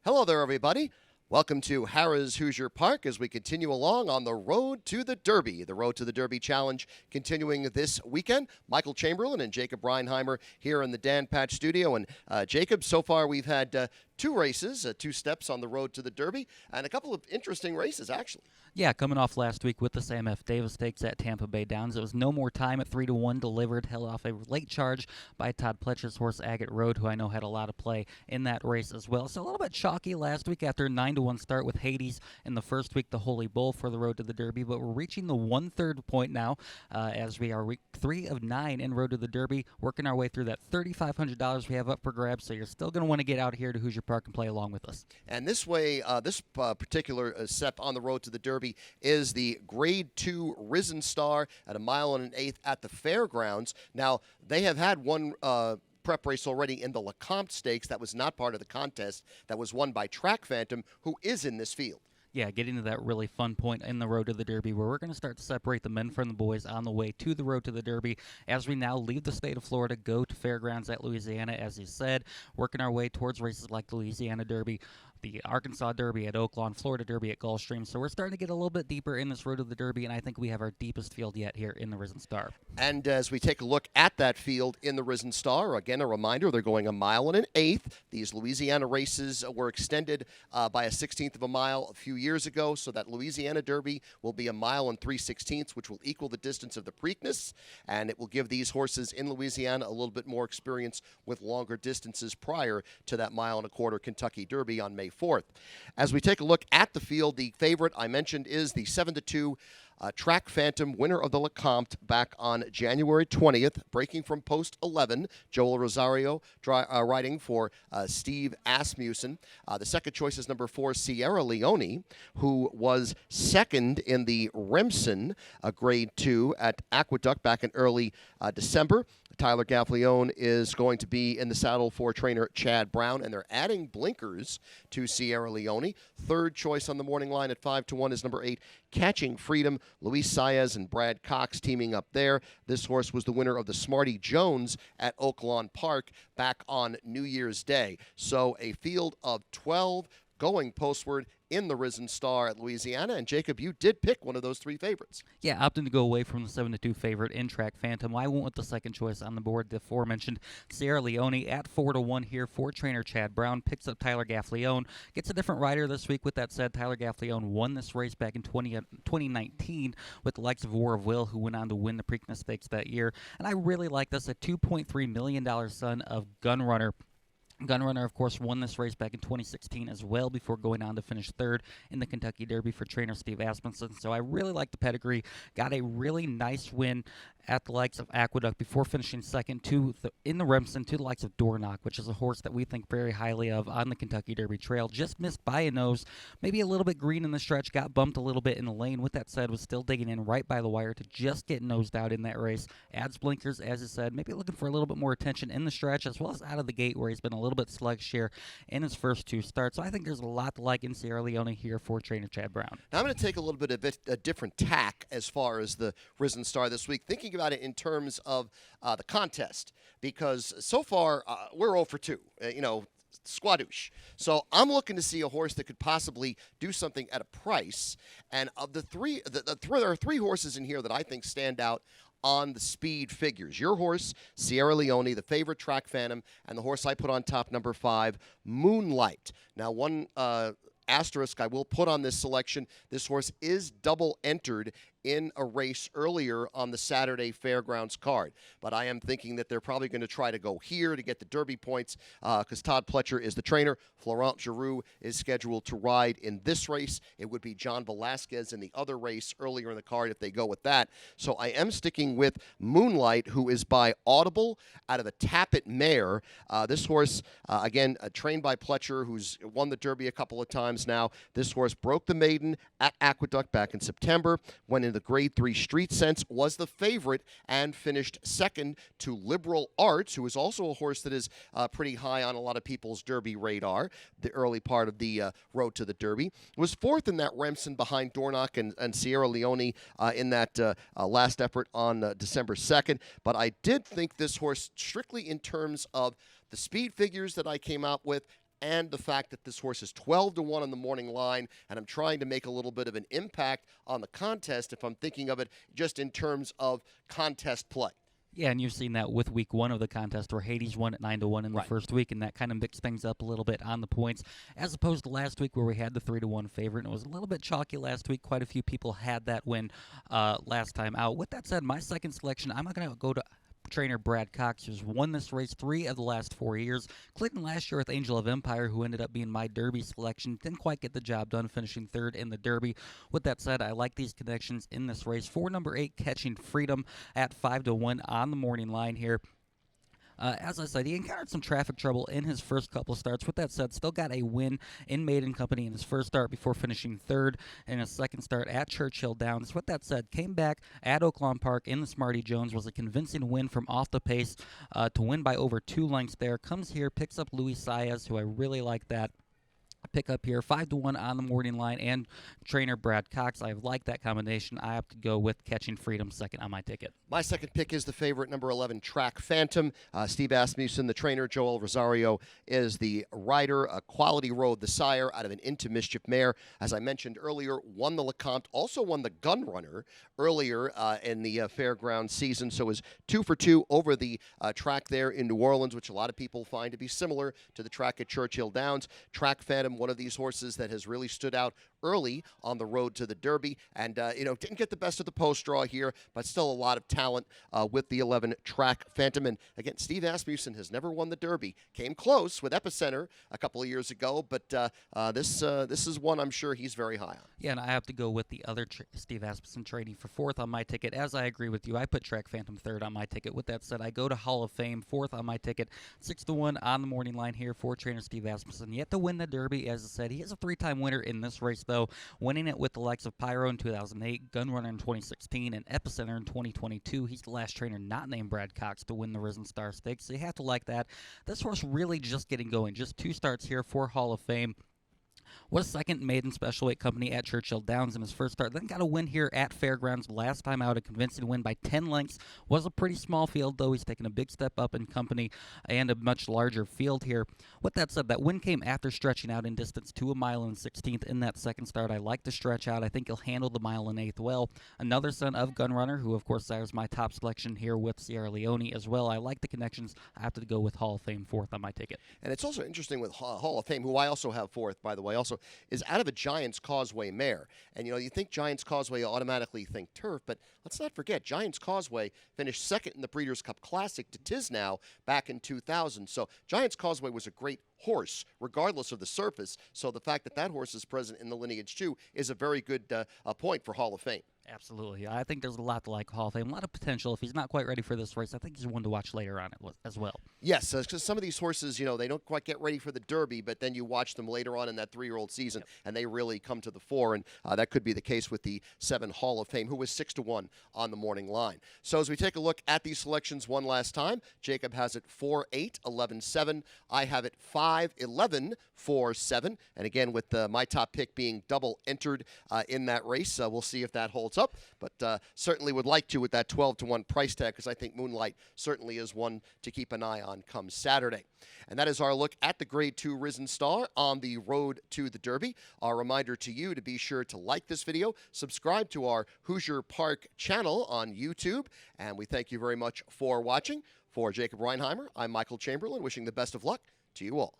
Hello there, everybody. Welcome to Harrah's Hoosier Park as we continue along on the Road to the Derby. The Road to the Derby Challenge continuing this weekend. Michael Chamberlain and Jacob Reinheimer here in the Dan Patch studio. And Jacob, so far we've had two races, two steps on the Road to the Derby, and a couple of interesting races, actually. Yeah, coming off last week with the Sam F. Davis Stakes at Tampa Bay Downs. It was No More Time at 3-1 delivered, held off a late charge by Todd Pletcher's horse Agate Road, who I know had a lot of play in that race as well. So a little bit chalky last week after a 9-1 start with Hades in the first week, the Holy Bull for the Road to the Derby. But we're reaching the one-third point now as we are week 3 of 9 in Road to the Derby, working our way through that $3,500 we have up for grabs. So you're still going to want to get out here to Hoosier Park and play along with us. And this way, this particular step on the Road to the Derby is the Grade 2 Risen Star at 1.125 miles at the fairgrounds. Now, they have had one prep race already in the Lecomte Stakes that was not part of the contest, that was won by Track Phantom, who is in this field. Yeah, getting to that really fun point in the Road to the Derby where we're going to start to separate the men from the boys on the way to the Road to the Derby as we now leave the state of Florida, go to fairgrounds at Louisiana, as you said, working our way towards races like the Louisiana Derby, the Arkansas Derby at Oaklawn, Florida Derby at Gulfstream. So we're starting to get a little bit deeper in this Road to the Derby, and I think we have our deepest field yet here in the Risen Star. And as we take a look at that field in the Risen Star, again, a reminder, they're going 1.125 miles. These Louisiana races were extended by a 1/16 of a mile a few years ago, so that Louisiana Derby will be 1.3 miles, which will equal the distance of the Preakness, and it will give these horses in Louisiana a little bit more experience with longer distances prior to that 1.25 mile Kentucky Derby on May 4th. As we take a look at the field, the favorite I mentioned is the 7-2 Track Phantom, winner of the Lecomte back on January 20th, breaking from post 11. Joel Rosario riding for Steve Asmussen. The second choice is number 4, Sierra Leone, who was second in the Remsen Grade 2 at Aqueduct back in early December. Tyler Gaffalione is going to be in the saddle for trainer Chad Brown, and they're adding blinkers to Sierra Leone. Third choice on the morning line at 5-1 is number 8, Catching Freedom. Luis Saez and Brad Cox teaming up there. This horse was the winner of the Smarty Jones at Oaklawn Park back on New Year's Day. So a field of 12 going postward in the Risen Star at Louisiana. And Jacob, you did pick one of those three favorites. Yeah, opting to go away from the 7-2 favorite in Track Phantom. I went with the second choice on the board, the aforementioned Sierra Leone at 4-1 here for trainer Chad Brown. Picks up Tyler Gaffalione. Gets a different rider this week. With that said, Tyler Gaffalione won this race back in 2019 with the likes of War of Will, who went on to win the Preakness Stakes that year. And I really like this, a $2.3 million son of Gunrunner. Gunrunner, of course, won this race back in 2016 as well before going on to finish third in the Kentucky Derby for trainer Steve Asmussen. So I really like the pedigree. Got a really nice win at the likes of Aqueduct before finishing second in the Remsen to the likes of Dornoch, which is a horse that we think very highly of on the Kentucky Derby Trail. Just missed by a nose, maybe a little bit green in the stretch, got bumped a little bit in the lane. With that said, was still digging in right by the wire to just get nosed out in that race. Adds blinkers, as I said, maybe looking for a little bit more attention in the stretch as well as out of the gate where he's been a little bit sluggish here in his first two starts. So I think there's a lot to like in Sierra Leone here for trainer Chad Brown. Now I'm going to take a little bit of a different tack as far as the Risen Star this week, thinking about it in terms of the contest, because so far we're 0 for 2. Squadouche. So I'm looking to see a horse that could possibly do something at a price. And of the three, there are three horses in here that I think stand out on the speed figures. Your horse, Sierra Leone, the favorite Track Phantom, and the horse I put on top, number 5, Moonlight. Now, one asterisk I will put on this selection, this horse is double entered in a race earlier on the Saturday Fairgrounds card. But I am thinking that they're probably going to try to go here to get the Derby points because Todd Pletcher is the trainer. Florent Geroux is scheduled to ride in this race. It would be John Velasquez in the other race earlier in the card if they go with that. So I am sticking with Moonlight, who is by Audible out of a Tappet mare. This horse, again, trained by Pletcher, who's won the Derby a couple of times now. This horse broke the maiden at Aqueduct back in September, went in the Grade 3 Street Sense, was the favorite, and finished second to Liberal Arts, who is also a horse that is pretty high on a lot of people's Derby radar, the early part of the Road to the Derby. Was fourth in that Remsen behind Dornoch and Sierra Leone in that last effort on December 2nd. But I did think this horse, strictly in terms of the speed figures that I came out with, and the fact that this horse is 12-1 on the morning line, and I'm trying to make a little bit of an impact on the contest if I'm thinking of it just in terms of contest play. Yeah, and you've seen that with week 1 of the contest where Hades won at 9-1 in the first week, and that kind of mixed things up a little bit on the points, as opposed to last week where we had the 3-1 favorite, and it was a little bit chalky last week. Quite a few people had that win last time out. With that said, my second selection, I'm going to go to trainer Brad Cox, who's won this race 3 of the last 4 years. Clinton last year with Angel of Empire, who ended up being my Derby selection. Didn't quite get the job done, finishing 3rd in the Derby. With that said, I like these connections in this race. For number 8, Catching Freedom at 5-1 on the morning line here. As I said, he encountered some traffic trouble in his first couple starts. With that said, still got a win in Maiden Company in his first start before finishing 3rd in his second start at Churchill Downs. With that said, came back at Oaklawn Park in the Smarty Jones, was a convincing win from off the pace to win by over 2 lengths there. Comes here, picks up Luis Saez, who I really like that pick up here, 5-1 on the morning line, and trainer Brad Cox. I like that combination. I have to go with Catching Freedom second on my ticket. My second pick is the favorite, number 11, Track Phantom. Steve Asmussen, the trainer. Joel Rosario is the rider. Quality Road, the sire, out of an Into Mischief mare. As I mentioned earlier, won the LeCompte, also won the Gun Runner earlier in the fairground season, so is 2 for 2 over the track there in New Orleans, which a lot of people find to be similar to the track at Churchill Downs. Track Phantom, one of these horses that has really stood out early on the road to the Derby, and didn't get the best of the post draw here, but still a lot of talent with the 11 Track Phantom. And again, Steve Asmussen has never won the Derby. Came close with Epicenter a couple of years ago, but this is one I'm sure he's very high on. Yeah, and I have to go with the other Steve Asmussen training for 4th on my ticket. As I agree with you, I put Track Phantom 3rd on my ticket. With that said, I go to Hall of Fame 4th on my ticket, 6-1 on the morning line here for trainer Steve Asmussen. Yet to win the Derby, as I said, he is a 3-time winner in this race, though, winning it with the likes of Pyro in 2008, Gunrunner in 2016, and Epicenter in 2022. He's the last trainer not named Brad Cox to win the Risen Star Stakes, so you have to like that. This horse really just getting going. Just 2 starts here for Hall of Fame. Was second maiden special weight company at Churchill Downs in his first start. Then got a win here at Fairgrounds last time out, a convincing win by 10 lengths. Was a pretty small field, though. He's taken a big step up in company and a much larger field here. With that said, that win came after stretching out in distance to 1 mile and 16th in that second start. I like to stretch out. I think he'll handle the 1 mile and 1/8 well. Another son of Gunrunner, who of course is my top selection here with Sierra Leone as well. I like the connections. I have to go with Hall of Fame 4th on my ticket. And it's also interesting with Hall of Fame, who I also have 4th, by the way, also is out of a Giants Causeway mare. And, you think Giants Causeway, you automatically think turf, but let's not forget, Giants Causeway finished 2nd in the Breeders' Cup Classic to Tiznow back in 2000. So Giants Causeway was a great horse, regardless of the surface. So the fact that that horse is present in the lineage, too, is a very good point for Hall of Fame. Absolutely. I think there's a lot to like Hall of Fame, a lot of potential. If he's not quite ready for this race, I think he's one to watch later on as well. Yes, because some of these horses, they don't quite get ready for the Derby, but then you watch them later on in that 3-year-old season, and they really come to the fore, and that could be the case with the 7 Hall of Fame, who was 6-1 on the morning line. So as we take a look at these selections one last time, Jacob has it 4-8, 11-7. I have it 5-11, 4-7. And again, with my top pick being double entered in that race, we'll see if that holds up, but certainly would like to with that 12-1 price tag, because I think Moonlight certainly is one to keep an eye on come Saturday. And that is our look at the Grade 2 Risen Star on the road to the Derby. Our reminder to you to be sure to like this video, subscribe to our Hoosier Park channel on YouTube, and we thank you very much for watching. For Jacob Reinheimer, I'm Michael Chamberlain, wishing the best of luck to you all.